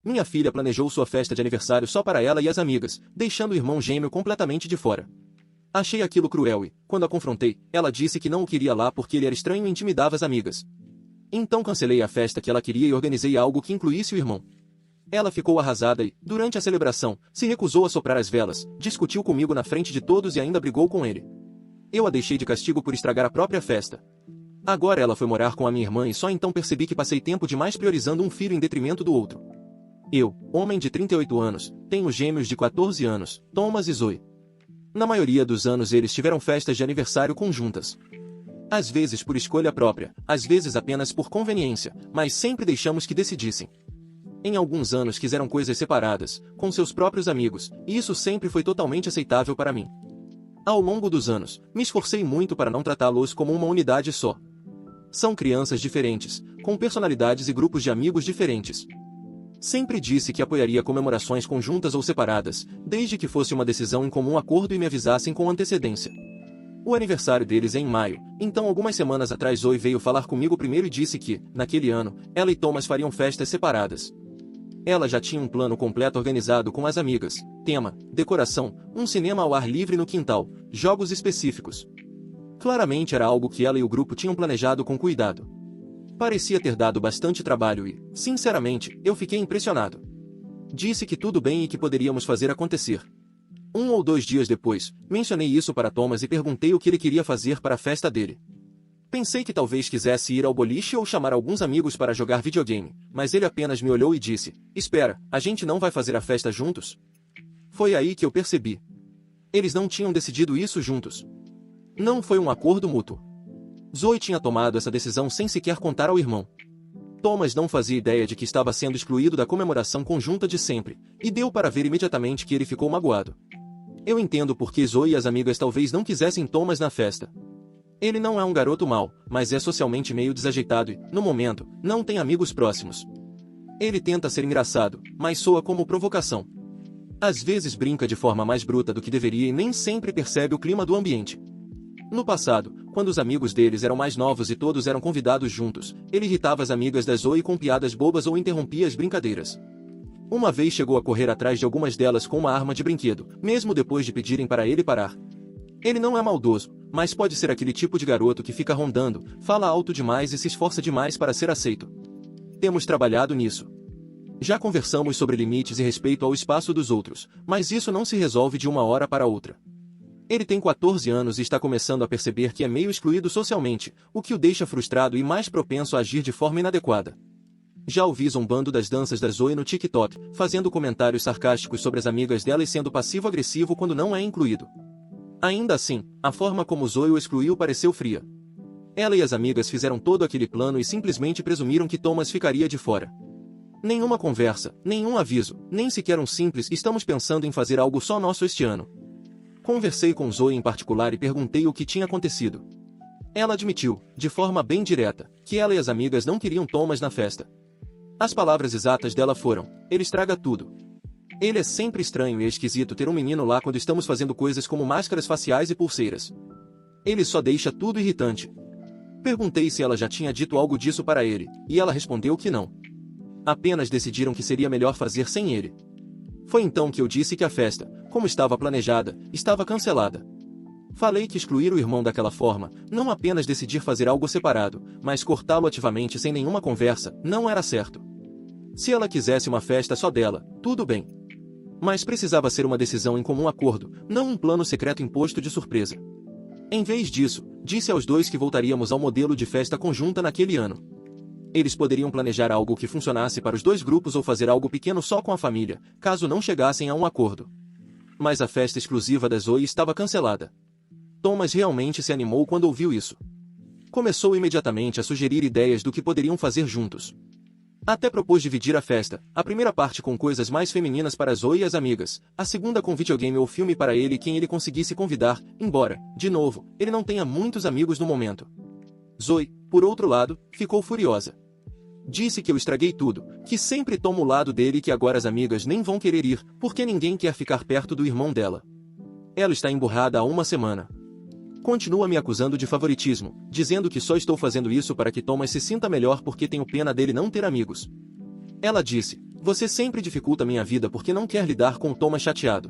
minha filha planejou sua festa de aniversário só para ela e as amigas, deixando o irmão gêmeo completamente de fora. Achei aquilo cruel e, quando a confrontei, ela disse que não o queria lá porque ele era estranho e intimidava as amigas. Então cancelei a festa que ela queria e organizei algo que incluísse o irmão. Ela ficou arrasada e, durante a celebração, se recusou a soprar as velas, discutiu comigo na frente de todos e ainda brigou com ele. Eu a deixei de castigo por estragar a própria festa. Agora ela foi morar com a minha irmã e só então percebi que passei tempo demais priorizando um filho em detrimento do outro. Eu, homem de 38 anos, tenho gêmeos de 14 anos, Thomas e Zoe. Na maioria dos anos eles tiveram festas de aniversário conjuntas. Às vezes por escolha própria, às vezes apenas por conveniência, mas sempre deixamos que decidissem. Em alguns anos quiseram coisas separadas, com seus próprios amigos, e isso sempre foi totalmente aceitável para mim. Ao longo dos anos, me esforcei muito para não tratá-los como uma unidade só. São crianças diferentes, com personalidades e grupos de amigos diferentes. Sempre disse que apoiaria comemorações conjuntas ou separadas, desde que fosse uma decisão em comum acordo e me avisassem com antecedência. O aniversário deles é em maio, então algumas semanas atrás Zoe veio falar comigo primeiro e disse que, naquele ano, ela e Thomas fariam festas separadas. Ela já tinha um plano completo organizado com as amigas, tema, decoração, um cinema ao ar livre no quintal, jogos específicos. Claramente era algo que ela e o grupo tinham planejado com cuidado. Parecia ter dado bastante trabalho e, sinceramente, eu fiquei impressionado. Disse que tudo bem e que poderíamos fazer acontecer. 1 ou 2 dias depois, mencionei isso para Thomas e perguntei o que ele queria fazer para a festa dele. Pensei que talvez quisesse ir ao boliche ou chamar alguns amigos para jogar videogame, mas ele apenas me olhou e disse, espera, a gente não vai fazer a festa juntos? Foi aí que eu percebi. Eles não tinham decidido isso juntos. Não foi um acordo mútuo. Zoe tinha tomado essa decisão sem sequer contar ao irmão. Thomas não fazia ideia de que estava sendo excluído da comemoração conjunta de sempre, e deu para ver imediatamente que ele ficou magoado. Eu entendo por que Zoe e as amigas talvez não quisessem Thomas na festa. Ele não é um garoto mau, mas é socialmente meio desajeitado e, no momento, não tem amigos próximos. Ele tenta ser engraçado, mas soa como provocação. Às vezes brinca de forma mais bruta do que deveria e nem sempre percebe o clima do ambiente. No passado, quando os amigos deles eram mais novos e todos eram convidados juntos, ele irritava as amigas da Zoe com piadas bobas ou interrompia as brincadeiras. Uma vez chegou a correr atrás de algumas delas com uma arma de brinquedo, mesmo depois de pedirem para ele parar. Ele não é maldoso, mas pode ser aquele tipo de garoto que fica rondando, fala alto demais e se esforça demais para ser aceito. Temos trabalhado nisso. Já conversamos sobre limites e respeito ao espaço dos outros, mas isso não se resolve de uma hora para outra. Ele tem 14 anos e está começando a perceber que é meio excluído socialmente, o que o deixa frustrado e mais propenso a agir de forma inadequada. Já ouvi zombando das danças da Zoe no TikTok, fazendo comentários sarcásticos sobre as amigas dela e sendo passivo-agressivo quando não é incluído. Ainda assim, a forma como Zoe o excluiu pareceu fria. Ela e as amigas fizeram todo aquele plano e simplesmente presumiram que Thomas ficaria de fora. Nenhuma conversa, nenhum aviso, nem sequer um simples "estamos pensando em fazer algo só nosso este ano". Conversei com Zoe em particular e perguntei o que tinha acontecido. Ela admitiu, de forma bem direta, que ela e as amigas não queriam Thomas na festa. As palavras exatas dela foram, ele estraga tudo. Ele é sempre estranho e esquisito ter um menino lá quando estamos fazendo coisas como máscaras faciais e pulseiras. Ele só deixa tudo irritante. Perguntei se ela já tinha dito algo disso para ele, e ela respondeu que não. Apenas decidiram que seria melhor fazer sem ele. Foi então que eu disse que a festa, como estava planejada, estava cancelada. Falei que excluir o irmão daquela forma, não apenas decidir fazer algo separado, mas cortá-lo ativamente sem nenhuma conversa, não era certo. Se ela quisesse uma festa só dela, tudo bem. Mas precisava ser uma decisão em comum acordo, não um plano secreto imposto de surpresa. Em vez disso, disse aos dois que voltaríamos ao modelo de festa conjunta naquele ano. Eles poderiam planejar algo que funcionasse para os dois grupos ou fazer algo pequeno só com a família, caso não chegassem a um acordo. Mas a festa exclusiva da Zoe estava cancelada. Thomas realmente se animou quando ouviu isso. Começou imediatamente a sugerir ideias do que poderiam fazer juntos. Até propôs dividir a festa, a primeira parte com coisas mais femininas para Zoe e as amigas, a segunda com videogame ou filme para ele e quem ele conseguisse convidar, embora, de novo, ele não tenha muitos amigos no momento. Zoe, por outro lado, ficou furiosa. Disse que eu estraguei tudo, que sempre tomo o lado dele e que agora as amigas nem vão querer ir, porque ninguém quer ficar perto do irmão dela. Ela está emburrada há uma semana. Continua me acusando de favoritismo, dizendo que só estou fazendo isso para que Thomas se sinta melhor porque tenho pena dele não ter amigos. Ela disse, Você sempre dificulta minha vida porque não quer lidar com o Thomas chateado.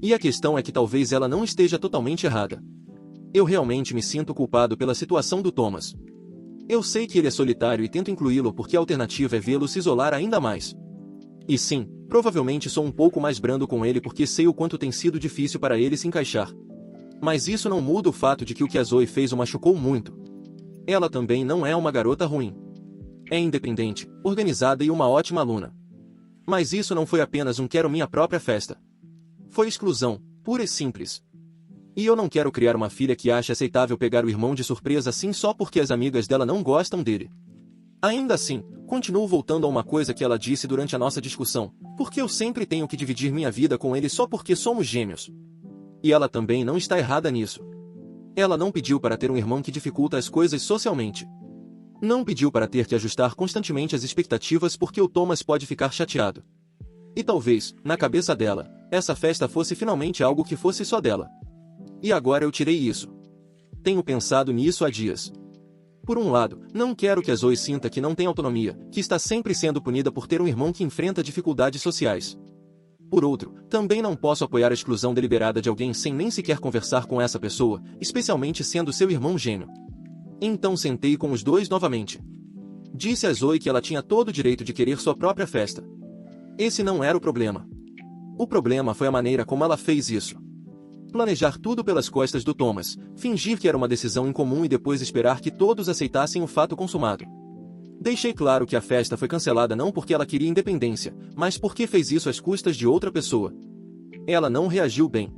E a questão é que talvez ela não esteja totalmente errada. Eu realmente me sinto culpado pela situação do Thomas. Eu sei que ele é solitário e tento incluí-lo porque a alternativa é vê-lo se isolar ainda mais. E sim, provavelmente sou um pouco mais brando com ele porque sei o quanto tem sido difícil para ele se encaixar. Mas isso não muda o fato de que o que a Zoe fez o machucou muito. Ela também não é uma garota ruim. É independente, organizada e uma ótima aluna. Mas isso não foi apenas um quero minha própria festa. Foi exclusão, pura e simples. E eu não quero criar uma filha que ache aceitável pegar o irmão de surpresa assim só porque as amigas dela não gostam dele. Ainda assim, continuo voltando a uma coisa que ela disse durante a nossa discussão, porque eu sempre tenho que dividir minha vida com ele só porque somos gêmeos. E ela também não está errada nisso. Ela não pediu para ter um irmão que dificulta as coisas socialmente. Não pediu para ter que ajustar constantemente as expectativas porque o Thomas pode ficar chateado. E talvez, na cabeça dela, essa festa fosse finalmente algo que fosse só dela. E agora eu tirei isso. Tenho pensado nisso há dias. Por um lado, não quero que a Zoe sinta que não tem autonomia, que está sempre sendo punida por ter um irmão que enfrenta dificuldades sociais. Por outro, também não posso apoiar a exclusão deliberada de alguém sem nem sequer conversar com essa pessoa, especialmente sendo seu irmão gêmeo. Então sentei com os dois novamente. Disse a Zoe que ela tinha todo o direito de querer sua própria festa. Esse não era o problema. O problema foi a maneira como ela fez isso. Planejar tudo pelas costas do Thomas, fingir que era uma decisão incomum e depois esperar que todos aceitassem o fato consumado. Deixei claro que a festa foi cancelada não porque ela queria independência, mas porque fez isso às custas de outra pessoa. Ela não reagiu bem.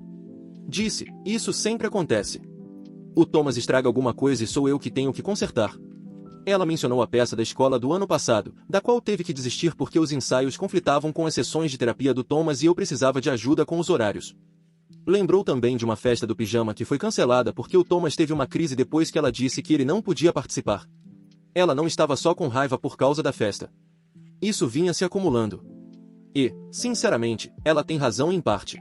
Disse, isso sempre acontece. O Thomas estraga alguma coisa e sou eu que tenho que consertar. Ela mencionou a peça da escola do ano passado, da qual teve que desistir porque os ensaios conflitavam com as sessões de terapia do Thomas e eu precisava de ajuda com os horários. Lembrou também de uma festa do pijama que foi cancelada porque o Thomas teve uma crise depois que ela disse que ele não podia participar. Ela não estava só com raiva por causa da festa. Isso vinha se acumulando. E, sinceramente, ela tem razão em parte.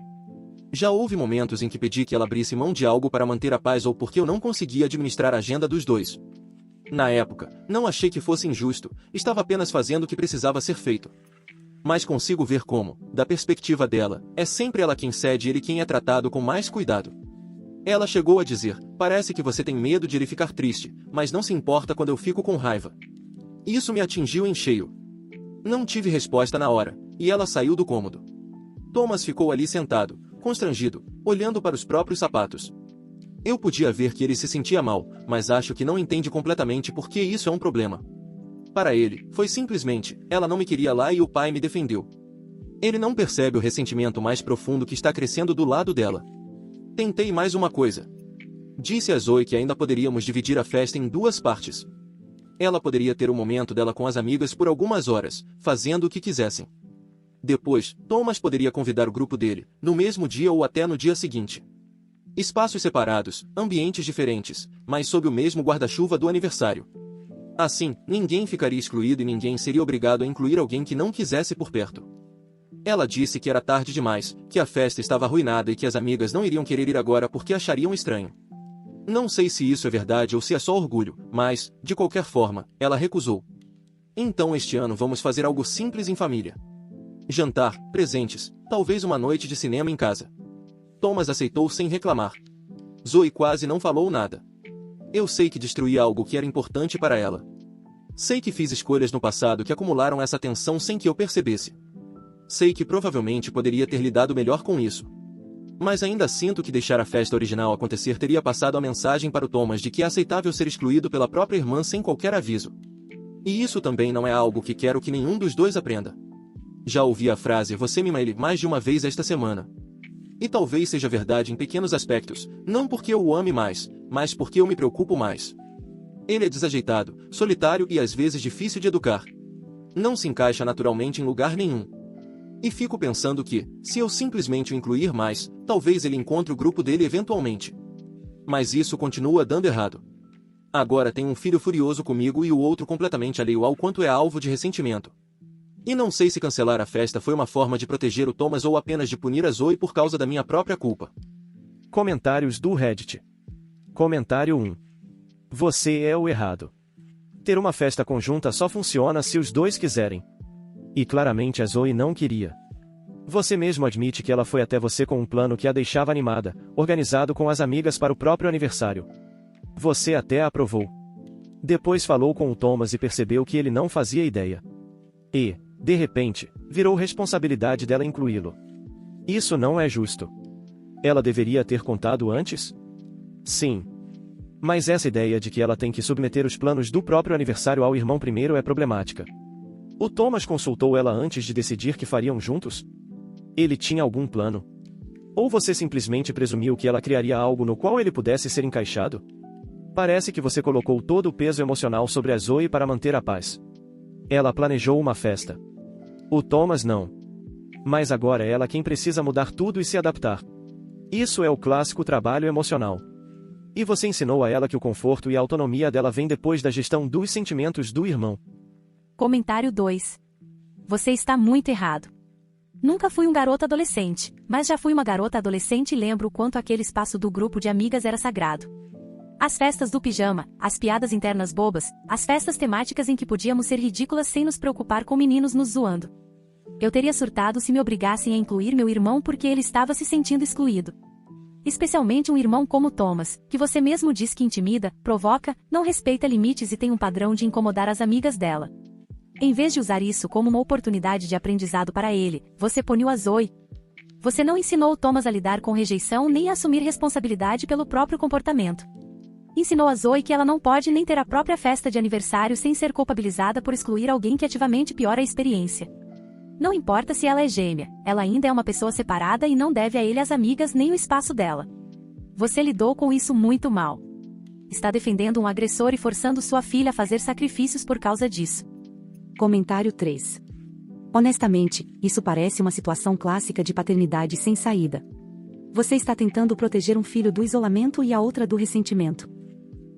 Já houve momentos em que pedi que ela abrisse mão de algo para manter a paz ou porque eu não conseguia administrar a agenda dos dois. Na época, não achei que fosse injusto, estava apenas fazendo o que precisava ser feito. Mas consigo ver como, da perspectiva dela, é sempre ela quem cede e ele quem é tratado com mais cuidado. Ela chegou a dizer, parece que você tem medo de ele ficar triste, mas não se importa quando eu fico com raiva. Isso me atingiu em cheio. Não tive resposta na hora, e ela saiu do cômodo. Thomas ficou ali sentado, constrangido, olhando para os próprios sapatos. Eu podia ver que ele se sentia mal, mas acho que não entende completamente por que isso é um problema. Para ele, foi simplesmente, ela não me queria lá e o pai me defendeu. Ele não percebe o ressentimento mais profundo que está crescendo do lado dela. Tentei mais uma coisa. Disse a Zoe que ainda poderíamos dividir a festa em duas partes. Ela poderia ter o momento dela com as amigas por algumas horas, fazendo o que quisessem. Depois, Thomas poderia convidar o grupo dele, no mesmo dia ou até no dia seguinte. Espaços separados, ambientes diferentes, mas sob o mesmo guarda-chuva do aniversário. Assim, ninguém ficaria excluído e ninguém seria obrigado a incluir alguém que não quisesse por perto. Ela disse que era tarde demais, que a festa estava arruinada e que as amigas não iriam querer ir agora porque achariam estranho. Não sei se isso é verdade ou se é só orgulho, mas, de qualquer forma, ela recusou. Então este ano vamos fazer algo simples em família. Jantar, presentes, talvez uma noite de cinema em casa. Thomas aceitou sem reclamar. Zoe quase não falou nada. Eu sei que destruí algo que era importante para ela. Sei que fiz escolhas no passado que acumularam essa tensão sem que eu percebesse. Sei que provavelmente poderia ter lidado melhor com isso. Mas ainda sinto que deixar a festa original acontecer teria passado a mensagem para o Thomas de que é aceitável ser excluído pela própria irmã sem qualquer aviso. E isso também não é algo que quero que nenhum dos dois aprenda. Já ouvi a frase "você mima ele" mais de uma vez esta semana. E talvez seja verdade em pequenos aspectos, não porque eu o ame mais, mas porque eu me preocupo mais. Ele é desajeitado, solitário e às vezes difícil de educar. Não se encaixa naturalmente em lugar nenhum. E fico pensando que, se eu simplesmente o incluir mais, talvez ele encontre o grupo dele eventualmente. Mas isso continua dando errado. Agora tem um filho furioso comigo e o outro completamente alheio ao quanto é alvo de ressentimento. E não sei se cancelar a festa foi uma forma de proteger o Thomas ou apenas de punir a Zoe por causa da minha própria culpa. Comentários do Reddit. Comentário 1. Você é o errado. Ter uma festa conjunta só funciona se os dois quiserem. E claramente a Zoe não queria. Você mesmo admite que ela foi até você com um plano que a deixava animada, organizado com as amigas para o próprio aniversário. Você até aprovou. Depois falou com o Thomas e percebeu que ele não fazia ideia. E, de repente, virou responsabilidade dela incluí-lo. Isso não é justo. Ela deveria ter contado antes? Sim. Mas essa ideia de que ela tem que submeter os planos do próprio aniversário ao irmão primeiro é problemática. O Thomas consultou ela antes de decidir que fariam juntos? Ele tinha algum plano? Ou você simplesmente presumiu que ela criaria algo no qual ele pudesse ser encaixado? Parece que você colocou todo o peso emocional sobre a Zoe para manter a paz. Ela planejou uma festa. O Thomas não. Mas agora é ela quem precisa mudar tudo e se adaptar. Isso é o clássico trabalho emocional. E você ensinou a ela que o conforto e a autonomia dela vêm depois da gestão dos sentimentos do irmão. Comentário 2. Você está muito errado. Nunca fui um garoto adolescente, mas já fui uma garota adolescente e lembro o quanto aquele espaço do grupo de amigas era sagrado. As festas do pijama, as piadas internas bobas, as festas temáticas em que podíamos ser ridículas sem nos preocupar com meninos nos zoando. Eu teria surtado se me obrigassem a incluir meu irmão porque ele estava se sentindo excluído. Especialmente um irmão como Thomas, que você mesmo diz que intimida, provoca, não respeita limites e tem um padrão de incomodar as amigas dela. Em vez de usar isso como uma oportunidade de aprendizado para ele, você puniu a Zoe. Você não ensinou o Thomas a lidar com rejeição nem a assumir responsabilidade pelo próprio comportamento. Ensinou a Zoe que ela não pode nem ter a própria festa de aniversário sem ser culpabilizada por excluir alguém que ativamente piora a experiência. Não importa se ela é gêmea, ela ainda é uma pessoa separada e não deve a ele as amigas nem o espaço dela. Você lidou com isso muito mal. Está defendendo um agressor e forçando sua filha a fazer sacrifícios por causa disso. Comentário 3. Honestamente, isso parece uma situação clássica de paternidade sem saída. Você está tentando proteger um filho do isolamento e a outra do ressentimento.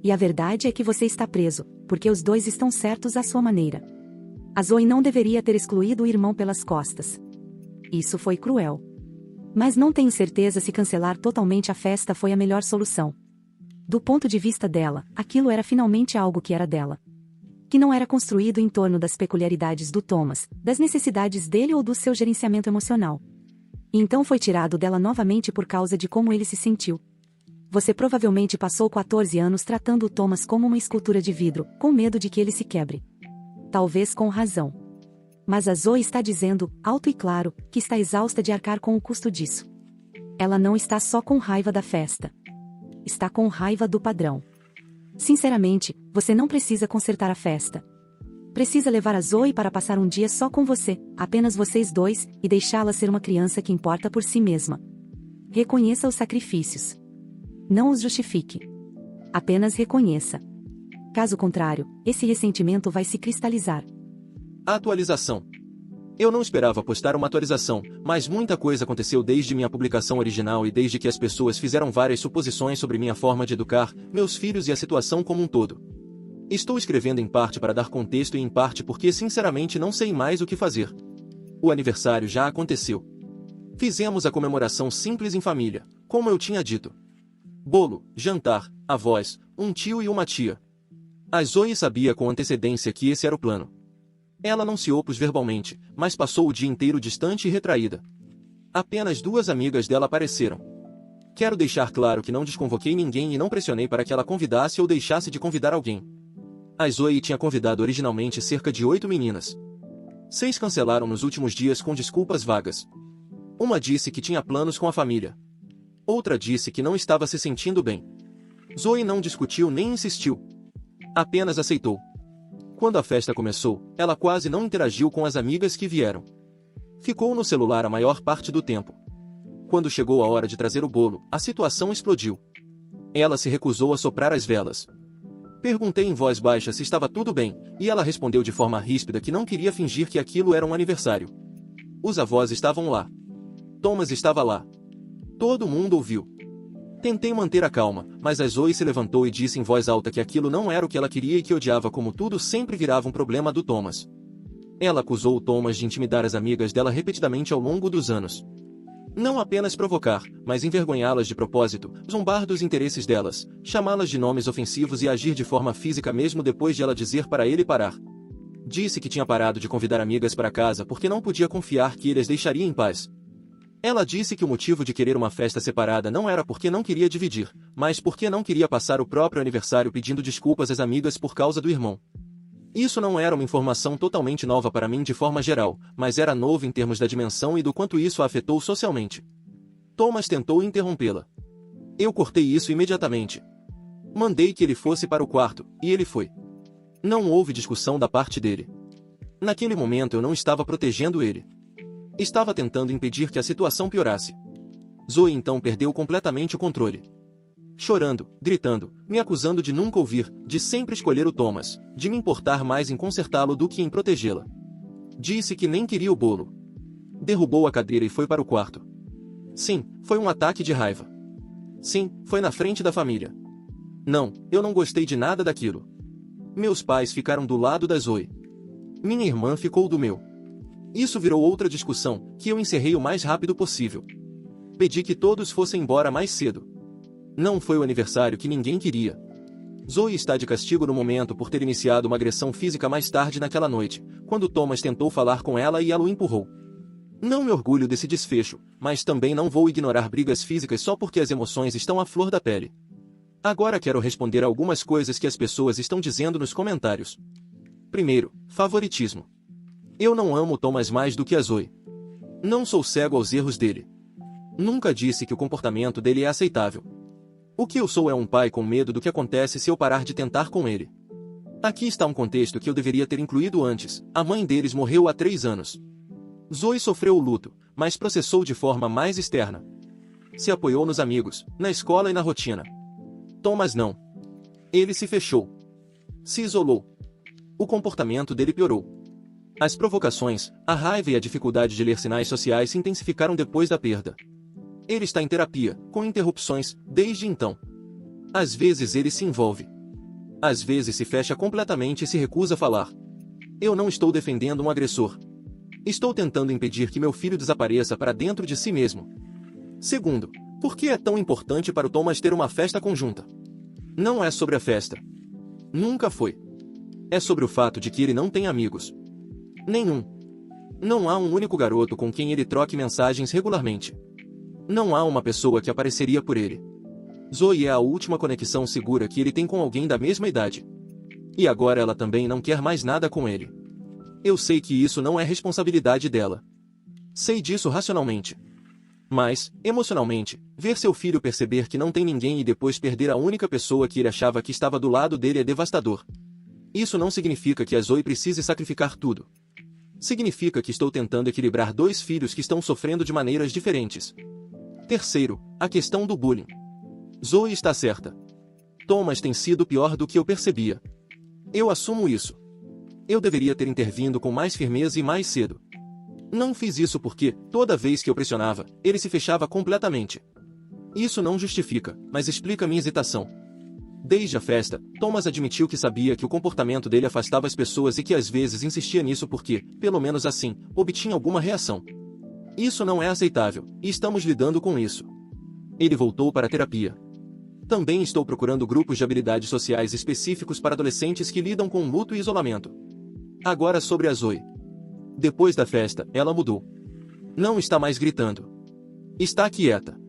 E a verdade é que você está preso, porque os dois estão certos à sua maneira. A Zoe não deveria ter excluído o irmão pelas costas. Isso foi cruel. Mas não tenho certeza se cancelar totalmente a festa foi a melhor solução. Do ponto de vista dela, aquilo era finalmente algo que era dela. Que não era construído em torno das peculiaridades do Thomas, das necessidades dele ou do seu gerenciamento emocional. E então foi tirado dela novamente por causa de como ele se sentiu. Você provavelmente passou 14 anos tratando o Thomas como uma escultura de vidro, com medo de que ele se quebre. Talvez com razão. Mas a Zoe está dizendo, alto e claro, que está exausta de arcar com o custo disso. Ela não está só com raiva da festa. Está com raiva do padrão. Sinceramente, você não precisa consertar a festa. Precisa levar a Zoe para passar um dia só com você, apenas vocês dois, e deixá-la ser uma criança que importa por si mesma. Reconheça os sacrifícios. Não os justifique. Apenas reconheça. Caso contrário, esse ressentimento vai se cristalizar. Atualização. Eu não esperava postar uma atualização, mas muita coisa aconteceu desde minha publicação original e desde que as pessoas fizeram várias suposições sobre minha forma de educar meus filhos e a situação como um todo. Estou escrevendo em parte para dar contexto e em parte porque sinceramente não sei mais o que fazer. O aniversário já aconteceu. Fizemos a comemoração simples em família, como eu tinha dito. Bolo, jantar, avós, um tio e uma tia. A Zoe sabia com antecedência que esse era o plano. Ela não se opôs verbalmente, mas passou o dia inteiro distante e retraída. Apenas 2 amigas dela apareceram. Quero deixar claro que não desconvoquei ninguém e não pressionei para que ela convidasse ou deixasse de convidar alguém. A Zoe tinha convidado originalmente cerca de 8 meninas. 6 cancelaram nos últimos dias com desculpas vagas. Uma disse que tinha planos com a família. Outra disse que não estava se sentindo bem. Zoe não discutiu nem insistiu. Apenas aceitou. Quando a festa começou, ela quase não interagiu com as amigas que vieram. Ficou no celular a maior parte do tempo. Quando chegou a hora de trazer o bolo, a situação explodiu. Ela se recusou a soprar as velas. Perguntei em voz baixa se estava tudo bem, e ela respondeu de forma ríspida que não queria fingir que aquilo era um aniversário. Os avós estavam lá. Thomas estava lá. Todo mundo ouviu. Tentei manter a calma, mas a Zoe se levantou e disse em voz alta que aquilo não era o que ela queria e que odiava como tudo sempre virava um problema do Thomas. Ela acusou o Thomas de intimidar as amigas dela repetidamente ao longo dos anos. Não apenas provocar, mas envergonhá-las de propósito, zombar dos interesses delas, chamá-las de nomes ofensivos e agir de forma física mesmo depois de ela dizer para ele parar. Disse que tinha parado de convidar amigas para casa porque não podia confiar que ele as deixaria em paz. Ela disse que o motivo de querer uma festa separada não era porque não queria dividir, mas porque não queria passar o próprio aniversário pedindo desculpas às amigas por causa do irmão. Isso não era uma informação totalmente nova para mim de forma geral, mas era novo em termos da dimensão e do quanto isso a afetou socialmente. Thomas tentou interrompê-la. Eu cortei isso imediatamente. Mandei que ele fosse para o quarto, e ele foi. Não houve discussão da parte dele. Naquele momento eu não estava protegendo ele. Estava tentando impedir que a situação piorasse. Zoe então perdeu completamente o controle. Chorando, gritando, me acusando de nunca ouvir, de sempre escolher o Thomas, de me importar mais em consertá-lo do que em protegê-la. Disse que nem queria o bolo. Derrubou a cadeira e foi para o quarto. Sim, foi um ataque de raiva. Sim, foi na frente da família. Não, eu não gostei de nada daquilo. Meus pais ficaram do lado da Zoe. Minha irmã ficou do meu. Isso virou outra discussão, que eu encerrei o mais rápido possível. Pedi que todos fossem embora mais cedo. Não foi o aniversário que ninguém queria. Zoe está de castigo no momento por ter iniciado uma agressão física mais tarde naquela noite, quando Thomas tentou falar com ela e ela o empurrou. Não me orgulho desse desfecho, mas também não vou ignorar brigas físicas só porque as emoções estão à flor da pele. Agora quero responder algumas coisas que as pessoas estão dizendo nos comentários. Primeiro, favoritismo. Eu não amo Thomas mais do que a Zoe. Não sou cego aos erros dele. Nunca disse que o comportamento dele é aceitável. O que eu sou é um pai com medo do que acontece se eu parar de tentar com ele. Aqui está um contexto que eu deveria ter incluído antes. A mãe deles morreu há 3 anos. Zoe sofreu o luto, mas processou de forma mais externa. Se apoiou nos amigos, na escola e na rotina. Thomas não. Ele se fechou. Se isolou. O comportamento dele piorou. As provocações, a raiva e a dificuldade de ler sinais sociais se intensificaram depois da perda. Ele está em terapia, com interrupções, desde então. Às vezes ele se envolve. Às vezes se fecha completamente e se recusa a falar. Eu não estou defendendo um agressor. Estou tentando impedir que meu filho desapareça para dentro de si mesmo. Segundo, por que é tão importante para o Thomas ter uma festa conjunta? Não é sobre a festa. Nunca foi. É sobre o fato de que ele não tem amigos. Nenhum. Não há um único garoto com quem ele troque mensagens regularmente. Não há uma pessoa que apareceria por ele. Zoe é a última conexão segura que ele tem com alguém da mesma idade. E agora ela também não quer mais nada com ele. Eu sei que isso não é responsabilidade dela. Sei disso racionalmente. Mas, emocionalmente, ver seu filho perceber que não tem ninguém e depois perder a única pessoa que ele achava que estava do lado dele é devastador. Isso não significa que a Zoe precise sacrificar tudo. Significa que estou tentando equilibrar 2 filhos que estão sofrendo de maneiras diferentes. Terceiro, a questão do bullying. Zoe está certa. Thomas tem sido pior do que eu percebia. Eu assumo isso. Eu deveria ter intervindo com mais firmeza e mais cedo. Não fiz isso porque, toda vez que eu pressionava, ele se fechava completamente. Isso não justifica, mas explica minha hesitação. Desde a festa, Thomas admitiu que sabia que o comportamento dele afastava as pessoas e que às vezes insistia nisso porque, pelo menos assim, obtinha alguma reação. Isso não é aceitável, e estamos lidando com isso. Ele voltou para a terapia. Também estou procurando grupos de habilidades sociais específicos para adolescentes que lidam com luto e isolamento. Agora sobre a Zoe. Depois da festa, ela mudou. Não está mais gritando. Está quieta.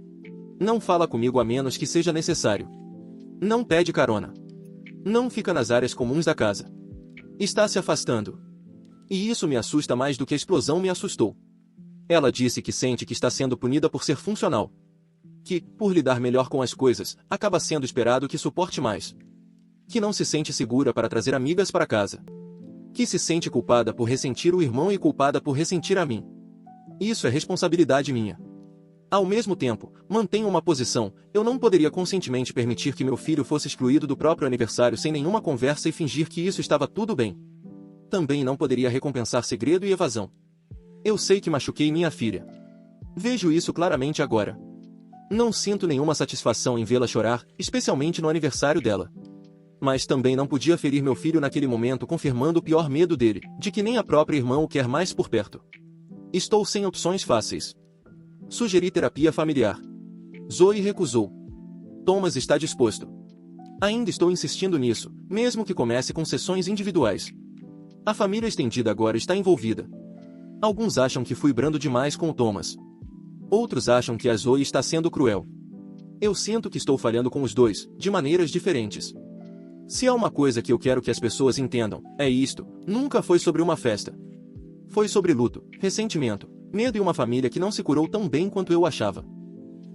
Não fala comigo a menos que seja necessário. Não pede carona. Não fica nas áreas comuns da casa. Está se afastando. E isso me assusta mais do que a explosão me assustou. Ela disse que sente que está sendo punida por ser funcional. Que, por lidar melhor com as coisas, acaba sendo esperado que suporte mais. Que não se sente segura para trazer amigas para casa. Que se sente culpada por ressentir o irmão e culpada por ressentir a mim. Isso é responsabilidade minha. Ao mesmo tempo, mantenho uma posição, eu não poderia conscientemente permitir que meu filho fosse excluído do próprio aniversário sem nenhuma conversa e fingir que isso estava tudo bem. Também não poderia recompensar segredo e evasão. Eu sei que machuquei minha filha. Vejo isso claramente agora. Não sinto nenhuma satisfação em vê-la chorar, especialmente no aniversário dela. Mas também não podia ferir meu filho naquele momento, confirmando o pior medo dele, de que nem a própria irmã o quer mais por perto. Estou sem opções fáceis. Sugeri terapia familiar. Zoe recusou. Thomas está disposto. Ainda estou insistindo nisso, mesmo que comece com sessões individuais. A família estendida agora está envolvida. Alguns acham que fui brando demais com o Thomas. Outros acham que a Zoe está sendo cruel. Eu sinto que estou falhando com os dois, de maneiras diferentes. Se há uma coisa que eu quero que as pessoas entendam, é isto: nunca foi sobre uma festa. Foi sobre luto, ressentimento, medo e uma família que não se curou tão bem quanto eu achava.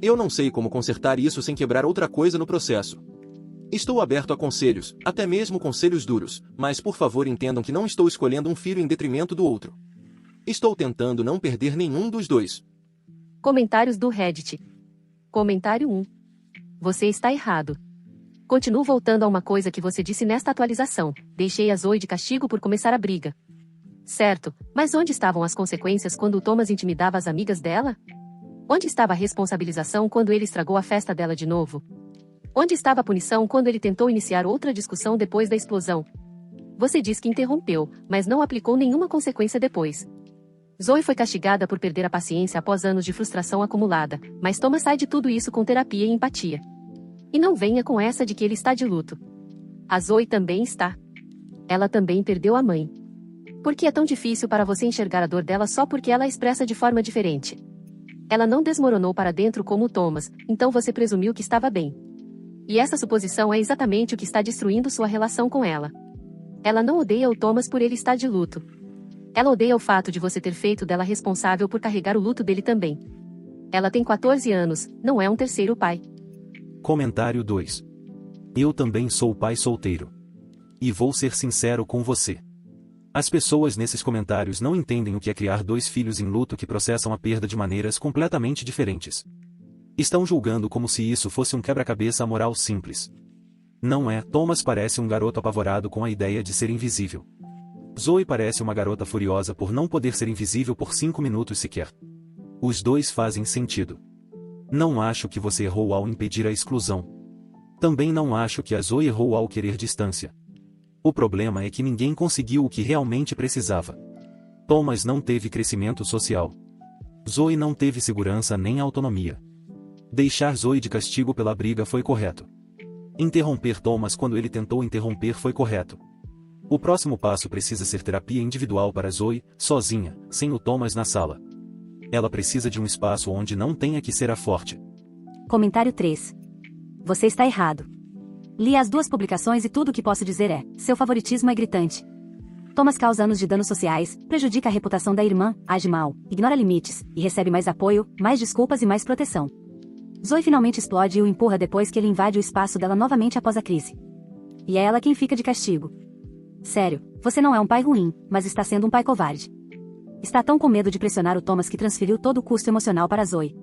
Eu não sei como consertar isso sem quebrar outra coisa no processo. Estou aberto a conselhos, até mesmo conselhos duros, mas por favor entendam que não estou escolhendo um filho em detrimento do outro. Estou tentando não perder nenhum dos dois. Comentários do Reddit. Comentário 1. Você está errado. Continuo voltando a uma coisa que você disse nesta atualização. Deixei a Zoe de castigo por começar a briga. Certo, mas onde estavam as consequências quando o Thomas intimidava as amigas dela? Onde estava a responsabilização quando ele estragou a festa dela de novo? Onde estava a punição quando ele tentou iniciar outra discussão depois da explosão? Você diz que interrompeu, mas não aplicou nenhuma consequência depois. Zoe foi castigada por perder a paciência após anos de frustração acumulada, mas Thomas sai de tudo isso com terapia e empatia. E não venha com essa de que ele está de luto. A Zoe também está. Ela também perdeu a mãe. Por que é tão difícil para você enxergar a dor dela só porque ela a expressa de forma diferente? Ela não desmoronou para dentro como o Thomas, então você presumiu que estava bem. E essa suposição é exatamente o que está destruindo sua relação com ela. Ela não odeia o Thomas por ele estar de luto. Ela odeia o fato de você ter feito dela responsável por carregar o luto dele também. Ela tem 14 anos, não é um terceiro pai. Comentário 2. Eu também sou pai solteiro. E vou ser sincero com você. As pessoas nesses comentários não entendem o que é criar dois filhos em luto que processam a perda de maneiras completamente diferentes. Estão julgando como se isso fosse um quebra-cabeça moral simples. Não é. Thomas parece um garoto apavorado com a ideia de ser invisível. Zoe parece uma garota furiosa por não poder ser invisível por 5 minutos sequer. Os dois fazem sentido. Não acho que você errou ao impedir a exclusão. Também não acho que a Zoe errou ao querer distância. O problema é que ninguém conseguiu o que realmente precisava. Thomas não teve crescimento social. Zoe não teve segurança nem autonomia. Deixar Zoe de castigo pela briga foi correto. Interromper Thomas quando ele tentou interromper foi correto. O próximo passo precisa ser terapia individual para Zoe, sozinha, sem o Thomas na sala. Ela precisa de um espaço onde não tenha que ser a forte. Comentário 3. Você está errado. Li as 2 publicações e tudo o que posso dizer é: seu favoritismo é gritante. Thomas causa anos de danos sociais, prejudica a reputação da irmã, age mal, ignora limites, e recebe mais apoio, mais desculpas e mais proteção. Zoe finalmente explode e o empurra depois que ele invade o espaço dela novamente após a crise. E é ela quem fica de castigo. Sério, você não é um pai ruim, mas está sendo um pai covarde. Está tão com medo de pressionar o Thomas que transferiu todo o custo emocional para Zoe.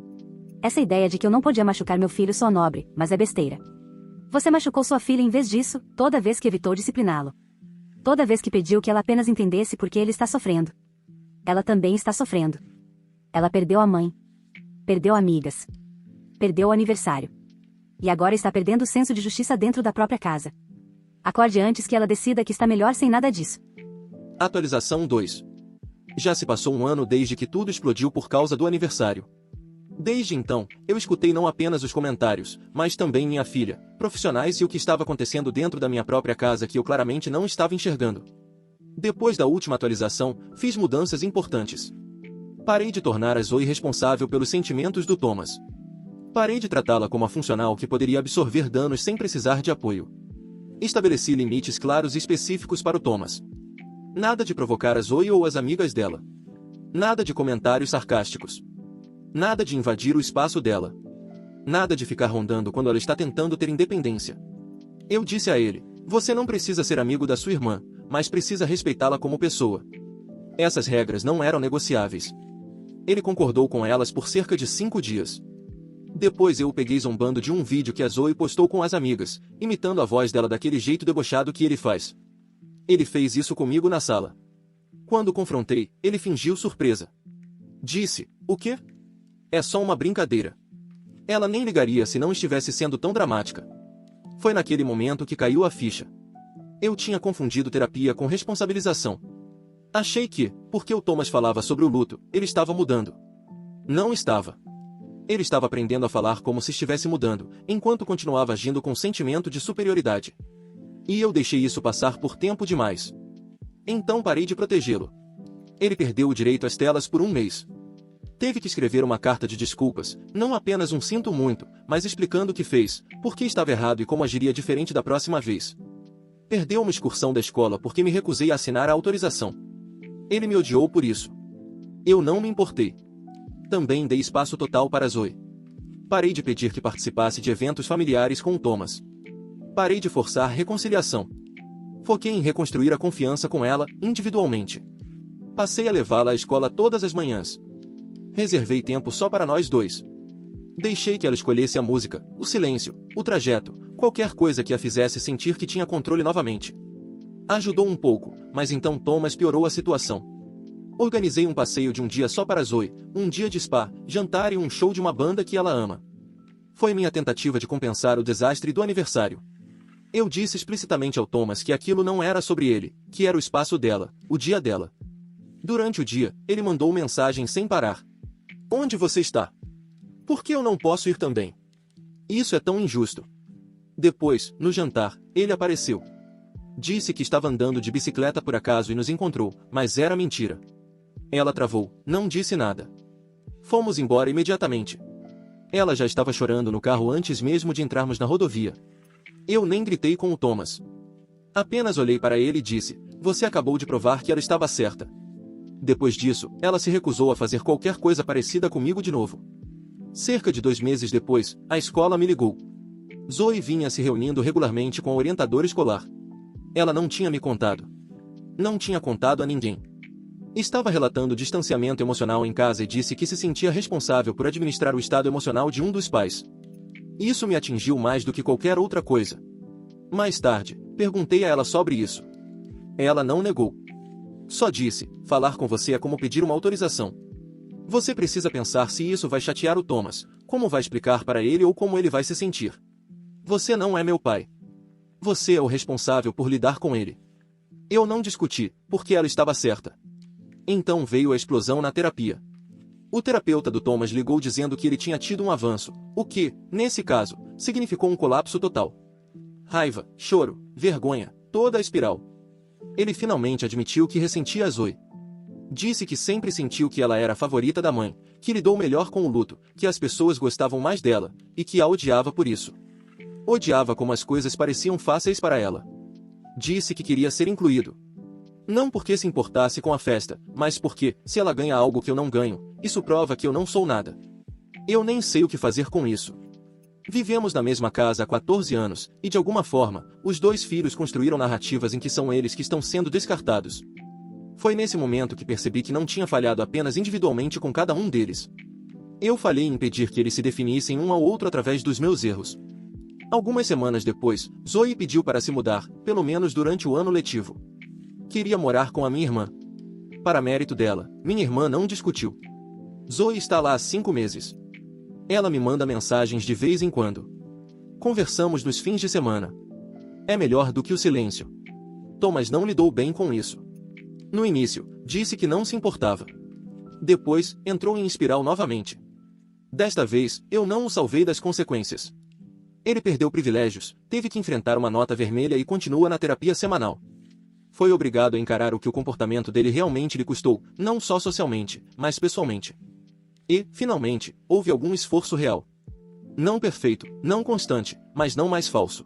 Essa ideia de que eu não podia machucar meu filho soa nobre, mas é besteira. Você machucou sua filha em vez disso, toda vez que evitou discipliná-lo. Toda vez que pediu que ela apenas entendesse por que ele está sofrendo. Ela também está sofrendo. Ela perdeu a mãe. Perdeu amigas. Perdeu o aniversário. E agora está perdendo o senso de justiça dentro da própria casa. Acorde antes que ela decida que está melhor sem nada disso. Atualização 2. Já se passou um ano desde que tudo explodiu por causa do aniversário. Desde então, eu escutei não apenas os comentários, mas também minha filha, profissionais e o que estava acontecendo dentro da minha própria casa que eu claramente não estava enxergando. Depois da última atualização, fiz mudanças importantes. Parei de tornar a Zoe responsável pelos sentimentos do Thomas. Parei de tratá-la como a funcional que poderia absorver danos sem precisar de apoio. Estabeleci limites claros e específicos para o Thomas. Nada de provocar a Zoe ou as amigas dela. Nada de comentários sarcásticos. Nada de invadir o espaço dela. Nada de ficar rondando quando ela está tentando ter independência. Eu disse a ele: você não precisa ser amigo da sua irmã, mas precisa respeitá-la como pessoa. Essas regras não eram negociáveis. Ele concordou com elas por cerca de 5 dias. Depois eu o peguei zombando de um vídeo que a Zoe postou com as amigas, imitando a voz dela daquele jeito debochado que ele faz. Ele fez isso comigo na sala. Quando o confrontei, ele fingiu surpresa. Disse: o quê? É só uma brincadeira. Ela nem ligaria se não estivesse sendo tão dramática. Foi naquele momento que caiu a ficha. Eu tinha confundido terapia com responsabilização. Achei que, porque o Thomas falava sobre o luto, ele estava mudando. Não estava. Ele estava aprendendo a falar como se estivesse mudando, enquanto continuava agindo com sentimento de superioridade. E eu deixei isso passar por tempo demais. Então parei de protegê-lo. Ele perdeu o direito às telas por um mês. Teve que escrever uma carta de desculpas, não apenas um sinto muito, mas explicando o que fez, por que estava errado e como agiria diferente da próxima vez. Perdeu uma excursão da escola porque me recusei a assinar a autorização. Ele me odiou por isso. Eu não me importei. Também dei espaço total para Zoe. Parei de pedir que participasse de eventos familiares com o Thomas. Parei de forçar reconciliação. Foquei em reconstruir a confiança com ela, individualmente. Passei a levá-la à escola todas as manhãs. Reservei tempo só para nós dois. Deixei que ela escolhesse a música, o silêncio, o trajeto, qualquer coisa que a fizesse sentir que tinha controle novamente. Ajudou um pouco, mas então Thomas piorou a situação. Organizei um passeio de um dia só para Zoe, um dia de spa, jantar e um show de uma banda que ela ama. Foi minha tentativa de compensar o desastre do aniversário. Eu disse explicitamente ao Thomas que aquilo não era sobre ele, que era o espaço dela, o dia dela. Durante o dia, ele mandou mensagens sem parar. Onde você está? Por que eu não posso ir também? Isso é tão injusto. Depois, no jantar, ele apareceu. Disse que estava andando de bicicleta por acaso e nos encontrou, mas era mentira. Ela travou, não disse nada. Fomos embora imediatamente. Ela já estava chorando no carro antes mesmo de entrarmos na rodovia. Eu nem gritei com o Thomas. Apenas olhei para ele e disse, você acabou de provar que ela estava certa. Depois disso, ela se recusou a fazer qualquer coisa parecida comigo de novo. Cerca de 2 meses depois, a escola me ligou. Zoe vinha se reunindo regularmente com a orientadora escolar. Ela não tinha me contado. Não tinha contado a ninguém. Estava relatando distanciamento emocional em casa e disse que se sentia responsável por administrar o estado emocional de um dos pais. Isso me atingiu mais do que qualquer outra coisa. Mais tarde, perguntei a ela sobre isso. Ela não negou. Só disse, falar com você é como pedir uma autorização. Você precisa pensar se isso vai chatear o Thomas, como vai explicar para ele ou como ele vai se sentir. Você não é meu pai. Você é o responsável por lidar com ele. Eu não discuti, porque ela estava certa. Então veio a explosão na terapia. O terapeuta do Thomas ligou dizendo que ele tinha tido um avanço, o que, nesse caso, significou um colapso total. Raiva, choro, vergonha, toda a espiral. Ele finalmente admitiu que ressentia a Zoe. Disse que sempre sentiu que ela era a favorita da mãe, que lidou melhor com o luto, que as pessoas gostavam mais dela, e que a odiava por isso. Odiava como as coisas pareciam fáceis para ela. Disse que queria ser incluído. Não porque se importasse com a festa, mas porque, se ela ganha algo que eu não ganho, isso prova que eu não sou nada. Eu nem sei o que fazer com isso. Vivemos na mesma casa há 14 anos, e de alguma forma, os 2 filhos construíram narrativas em que são eles que estão sendo descartados. Foi nesse momento que percebi que não tinha falhado apenas individualmente com cada um deles. Eu falhei em impedir que eles se definissem um ao outro através dos meus erros. Algumas semanas depois, Zoe pediu para se mudar, pelo menos durante o ano letivo. Queria morar com a minha irmã. Para mérito dela, minha irmã não discutiu. Zoe está lá há 5 meses. Ela me manda mensagens de vez em quando. Conversamos nos fins de semana. É melhor do que o silêncio. Thomas não lidou bem com isso. No início, disse que não se importava. Depois, entrou em espiral novamente. Desta vez, eu não o salvei das consequências. Ele perdeu privilégios, teve que enfrentar uma nota vermelha e continua na terapia semanal. Foi obrigado a encarar o que o comportamento dele realmente lhe custou, não só socialmente, mas pessoalmente. E, finalmente, houve algum esforço real. Não perfeito, não constante, mas não mais falso.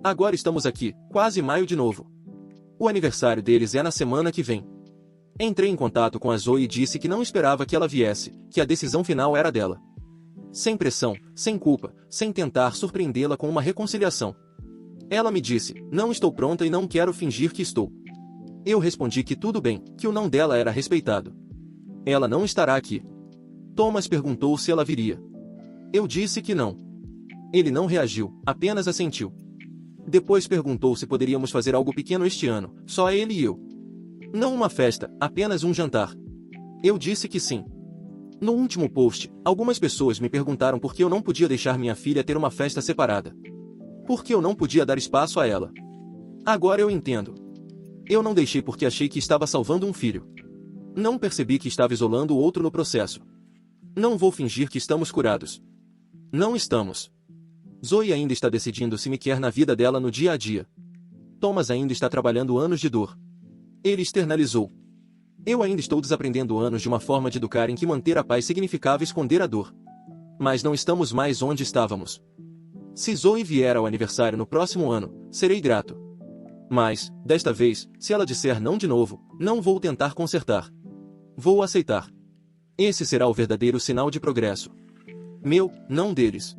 Agora estamos aqui, quase maio de novo. O aniversário deles é na semana que vem. Entrei em contato com a Zoe e disse que não esperava que ela viesse, que a decisão final era dela. Sem pressão, sem culpa, sem tentar surpreendê-la com uma reconciliação. Ela me disse, não estou pronta e não quero fingir que estou. Eu respondi que tudo bem, que o não dela era respeitado. Ela não estará aqui. Thomas perguntou se ela viria. Eu disse que não. Ele não reagiu, apenas assentiu. Depois perguntou se poderíamos fazer algo pequeno este ano, só ele e eu. Não uma festa, apenas um jantar. Eu disse que sim. No último post, algumas pessoas me perguntaram por que eu não podia deixar minha filha ter uma festa separada. Por que eu não podia dar espaço a ela? Agora eu entendo. Eu não deixei porque achei que estava salvando um filho. Não percebi que estava isolando o outro no processo. Não vou fingir que estamos curados. Não estamos. Zoe ainda está decidindo se me quer na vida dela no dia a dia. Thomas ainda está trabalhando anos de dor. Ele externalizou. Eu ainda estou desaprendendo anos de uma forma de educar em que manter a paz significava esconder a dor. Mas não estamos mais onde estávamos. Se Zoe vier ao aniversário no próximo ano, serei grato. Mas, desta vez, se ela disser não de novo, não vou tentar consertar. Vou aceitar. Esse será o verdadeiro sinal de progresso. Meu, não deles.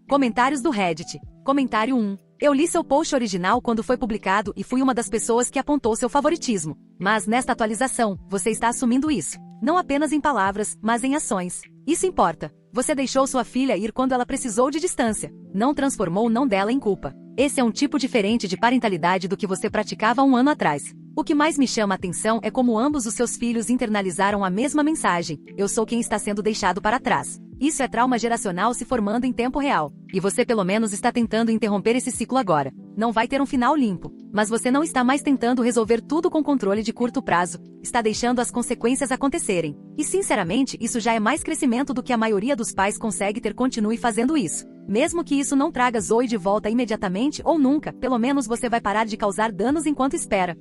Comentários do Reddit. Comentário 1. Eu li seu post original quando foi publicado e fui uma das pessoas que apontou seu favoritismo. Mas nesta atualização, você está assumindo isso. Não apenas em palavras, mas em ações. Isso importa. Você deixou sua filha ir quando ela precisou de distância. Não transformou o não dela em culpa. Esse é um tipo diferente de parentalidade do que você praticava 1 ano atrás. O que mais me chama a atenção é como ambos os seus filhos internalizaram a mesma mensagem: eu sou quem está sendo deixado para trás. Isso é trauma geracional se formando em tempo real. E você pelo menos está tentando interromper esse ciclo agora. Não vai ter um final limpo. Mas você não está mais tentando resolver tudo com controle de curto prazo. Está deixando as consequências acontecerem. E sinceramente, isso já é mais crescimento do que a maioria dos pais consegue ter. Continue fazendo isso. Mesmo que isso não traga Zoe de volta imediatamente ou nunca, pelo menos você vai parar de causar danos enquanto espera.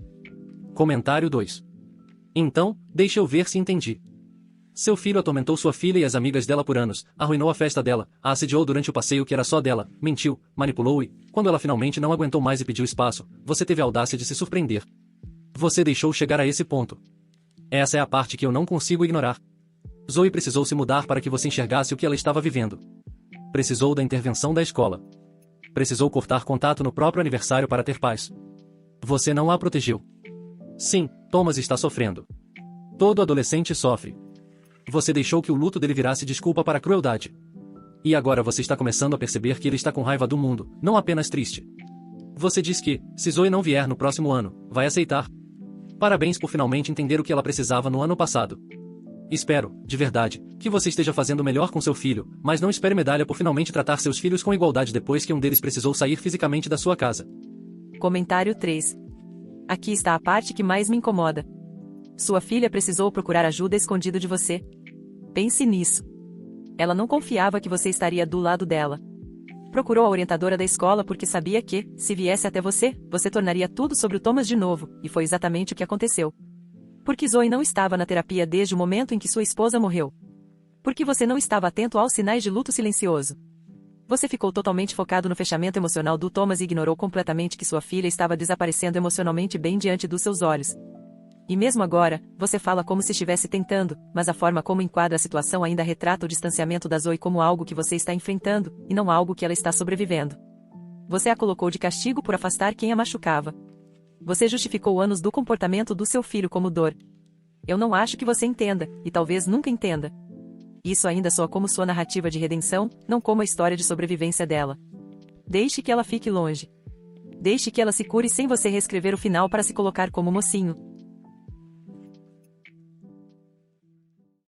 Comentário 2. Então, deixa eu ver se entendi. Seu filho atormentou sua filha e as amigas dela por anos, arruinou a festa dela, a assediou durante o passeio que era só dela, mentiu, manipulou e, quando ela finalmente não aguentou mais e pediu espaço, você teve a audácia de se surpreender. Você deixou chegar a esse ponto. Essa é a parte que eu não consigo ignorar. Zoe precisou se mudar para que você enxergasse o que ela estava vivendo. Precisou da intervenção da escola. Precisou cortar contato no próprio aniversário para ter paz. Você não a protegeu. Sim, Thomas está sofrendo. Todo adolescente sofre. Você deixou que o luto dele virasse desculpa para a crueldade. E agora você está começando a perceber que ele está com raiva do mundo, não apenas triste. Você diz que, se Zoe não vier no próximo ano, vai aceitar. Parabéns por finalmente entender o que ela precisava no ano passado. Espero, de verdade, que você esteja fazendo o melhor com seu filho, mas não espere medalha por finalmente tratar seus filhos com igualdade depois que um deles precisou sair fisicamente da sua casa. Comentário 3. Aqui está a parte que mais me incomoda. Sua filha precisou procurar ajuda escondido de você. Pense nisso. Ela não confiava que você estaria do lado dela. Procurou a orientadora da escola porque sabia que, se viesse até você, você tornaria tudo sobre o Thomas de novo, e foi exatamente o que aconteceu. Porque Zoe não estava na terapia desde o momento em que sua esposa morreu. Porque você não estava atento aos sinais de luto silencioso. Você ficou totalmente focado no fechamento emocional do Thomas e ignorou completamente que sua filha estava desaparecendo emocionalmente bem diante dos seus olhos. E mesmo agora, você fala como se estivesse tentando, mas a forma como enquadra a situação ainda retrata o distanciamento da Zoe como algo que você está enfrentando, e não algo que ela está sobrevivendo. Você a colocou de castigo por afastar quem a machucava. Você justificou anos do comportamento do seu filho como dor. Eu não acho que você entenda, e talvez nunca entenda. Isso ainda soa como sua narrativa de redenção, não como a história de sobrevivência dela. Deixe que ela fique longe. Deixe que ela se cure sem você reescrever o final para se colocar como mocinho.